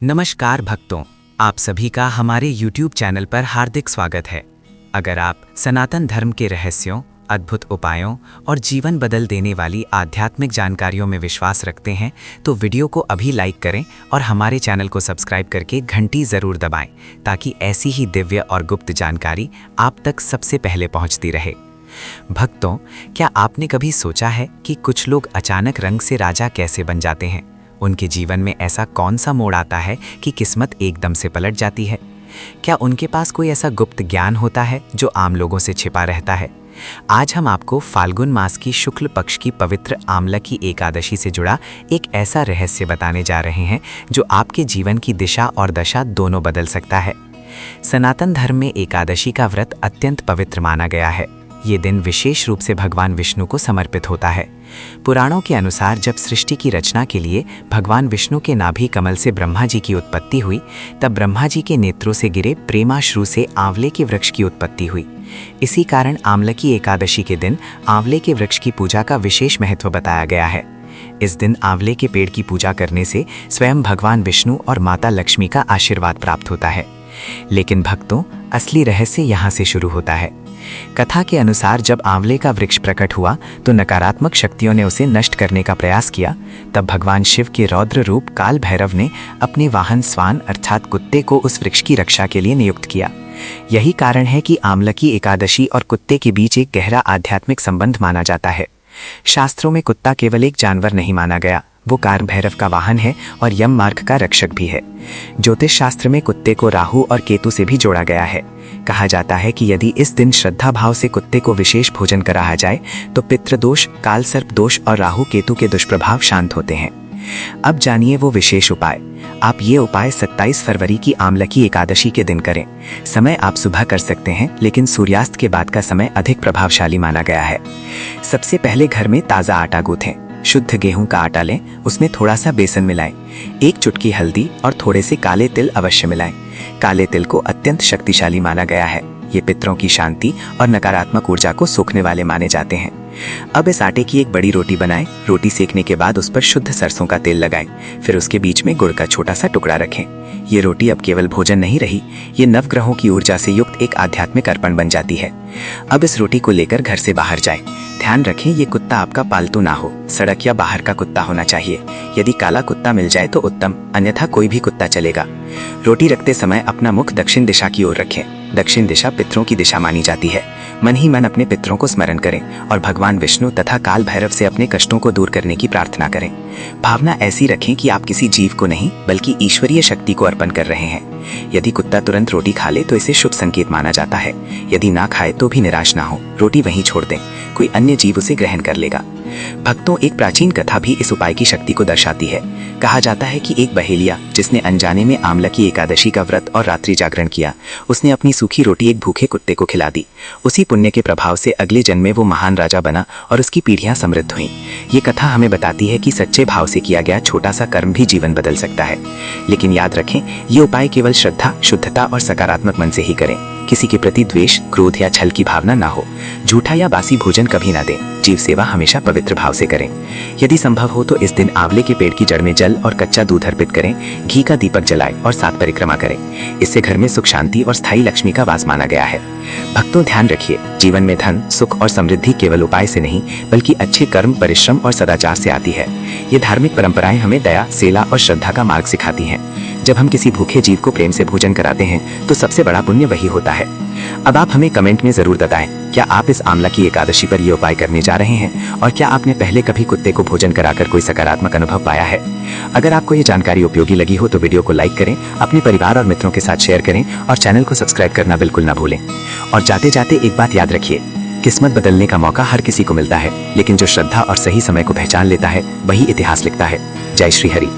नमस्कार भक्तों, आप सभी का हमारे YouTube चैनल पर हार्दिक स्वागत है। अगर आप सनातन धर्म के रहस्यों, अद्भुत उपायों और जीवन बदल देने वाली आध्यात्मिक जानकारियों में विश्वास रखते हैं तो वीडियो को अभी लाइक करें और हमारे चैनल को सब्सक्राइब करके घंटी ज़रूर दबाएं ताकि ऐसी ही दिव्य और गुप्त जानकारी आप तक सबसे पहले पहुंचती रहे। भक्तों, क्या आपने कभी सोचा है कि कुछ लोग अचानक रंग से राजा कैसे बन जाते हैं? उनके जीवन में ऐसा कौन सा मोड़ आता है कि किस्मत एकदम से पलट जाती है? क्या उनके पास कोई ऐसा गुप्त ज्ञान होता है जो आम लोगों से छिपा रहता है? आज हम आपको फाल्गुन मास की शुक्ल पक्ष की पवित्र आमलकी एकादशी से जुड़ा एक ऐसा रहस्य बताने जा रहे हैं जो आपके जीवन की दिशा और दशा दोनों बदल सकता है। सनातन धर्म में एकादशी का व्रत अत्यंत पवित्र माना गया है। ये दिन विशेष रूप से भगवान विष्णु को समर्पित होता है। पुराणों के अनुसार जब सृष्टि की रचना के लिए भगवान विष्णु के नाभि कमल से ब्रह्मा जी की उत्पत्ति हुई, तब ब्रह्मा जी के नेत्रों से गिरे प्रेमाश्रु से आंवले के वृक्ष की उत्पत्ति हुई। इसी कारण आमलकी एकादशी के दिन आंवले के वृक्ष की पूजा का विशेष महत्व बताया गया है। इस दिन आंवले के पेड़ की पूजा करने से स्वयं भगवान विष्णु और माता लक्ष्मी का आशीर्वाद प्राप्त होता है। लेकिन भक्तों, असली रहस्य यहाँ से शुरू होता है। कथा के अनुसार जब आंवले का वृक्ष प्रकट हुआ तो नकारात्मक शक्तियों ने उसे नष्ट करने का प्रयास किया। तब भगवान शिव के रौद्र रूप काल भैरव ने अपने वाहन स्वान अर्थात कुत्ते को उस वृक्ष की रक्षा के लिए नियुक्त किया। यही कारण है कि आमलकी एकादशी और कुत्ते के बीच एक गहरा आध्यात्मिक संबंध माना जाता है। शास्त्रों में कुत्ता केवल एक जानवर नहीं माना गया, वो काल भैरव का वाहन है और यम मार्ग का रक्षक भी है। ज्योतिष शास्त्र में कुत्ते को राहु और केतु से भी जोड़ा गया है। कहा जाता है कि यदि इस दिन श्रद्धा भाव से कुत्ते को विशेष भोजन कराया जाए तो पितृदोष, काल सर्प दोष और राहु केतु के दुष्प्रभाव शांत होते हैं। अब जानिए वो विशेष उपाय। आप ये उपाय 27 फरवरी की आमलकी एकादशी के दिन करें। समय आप सुबह कर सकते हैं, लेकिन सूर्यास्त के बाद का समय अधिक प्रभावशाली माना गया है। सबसे पहले घर में ताज़ा आटा गूंथें। शुद्ध गेहूं का आटा लें, उसमें थोड़ा सा बेसन मिलाएं, एक चुटकी हल्दी और थोड़े से काले तिल अवश्य मिलाएं। काले तिल को अत्यंत शक्तिशाली माना गया है। ये पितरों की शांति और नकारात्मक ऊर्जा को सोखने वाले माने जाते हैं। अब इस आटे की एक बड़ी रोटी बनाएं। रोटी सेकने के बाद उस पर शुद्ध सरसों का तेल लगाएं। फिर उसके बीच में गुड़ का छोटा सा टुकड़ा रखें। ये रोटी अब केवल भोजन नहीं रही, ये नवग्रहों की ऊर्जा से युक्त एक आध्यात्मिक अर्पण बन जाती है। अब इस रोटी को लेकर घर से बाहर जाएं। ध्यान रखें, ये कुत्ता आपका पालतू ना हो, सड़क या बाहर का कुत्ता होना चाहिए। यदि काला कुत्ता मिल जाए तो उत्तम, अन्यथा कोई भी कुत्ता चलेगा। रोटी रखते समय अपना मुख दक्षिण दिशा की ओर रखें। दक्षिण दिशा पितरों की दिशा मानी जाती है। मन ही मन अपने पितरों को स्मरण करें और भगवान विष्णु तथा काल भैरव से अपने कष्टों को दूर करने की प्रार्थना करें। भावना ऐसी रखें कि आप किसी जीव को नहीं बल्कि ईश्वरीय शक्ति को अर्पण कर रहे हैं। यदि कुत्ता तुरंत रोटी खा ले तो इसे शुभ संकेत माना जाता है। यदि ना खाए तो भी निराश ना हो, रोटी वहीं छोड़ दें, कोई अन्य जीव उसे ग्रहण कर लेगा। भक्तों, एक प्राचीन कथा भी इस उपाय की शक्ति को दर्शाती है। कहा जाता है कि एक बहेलिया जिसने अनजाने में आमलकी एकादशी का व्रत और रात्रि जागरण किया, उसने अपनी सूखी रोटी एक भूखे कुत्ते को खिला दी। उसी पुण्य के प्रभाव से अगले जन्म में वो महान राजा बना और उसकी पीढ़ियां समृद्ध हुईं। ये कथा हमें बताती है कि सच्चे भाव से किया गया छोटा सा कर्म भी जीवन बदल सकता है। लेकिन याद रखें, ये उपाय केवल श्रद्धा, शुद्धता और सकारात्मक मन से ही करें। किसी के प्रति द्वेष, क्रोध या छल की भावना ना हो। झूठा या बासी भोजन कभी ना दें। जीव सेवा हमेशा पवित्र भाव से करें। यदि संभव हो तो इस दिन आंवले के पेड़ की जड़ में जल और कच्चा दूध अर्पित करें। घी का दीपक जलाएं और 7 परिक्रमा करें। इससे घर में सुख शांति और स्थायी लक्ष्मी का वास माना गया है। भक्तों, ध्यान रखिए, जीवन में धन, सुख और समृद्धि केवल उपाय से नहीं बल्कि अच्छे कर्म, परिश्रम और सदाचार से आती है। ये धार्मिक परंपराएं हमें दया, सेला और श्रद्धा का मार्ग सिखाती हैं। जब हम किसी भूखे जीव को प्रेम से भोजन कराते हैं तो सबसे बड़ा पुण्य वही होता है। अब आप हमें कमेंट में जरूर बताएं, क्या आप इस आमलकी एकादशी पर ये उपाय करने जा रहे हैं और क्या आपने पहले कभी कुत्ते को भोजन कराकर कोई सकारात्मक अनुभव पाया है? अगर आपको ये जानकारी उपयोगी लगी हो तो वीडियो को लाइक करें, अपने परिवार और मित्रों के साथ शेयर करें और चैनल को सब्सक्राइब करना बिल्कुल ना भूलें। और जाते जाते एक बात याद रखिए, किस्मत बदलने का मौका हर किसी को मिलता है, लेकिन जो श्रद्धा और सही समय को पहचान लेता है वही इतिहास लिखता है। जय श्री हरि।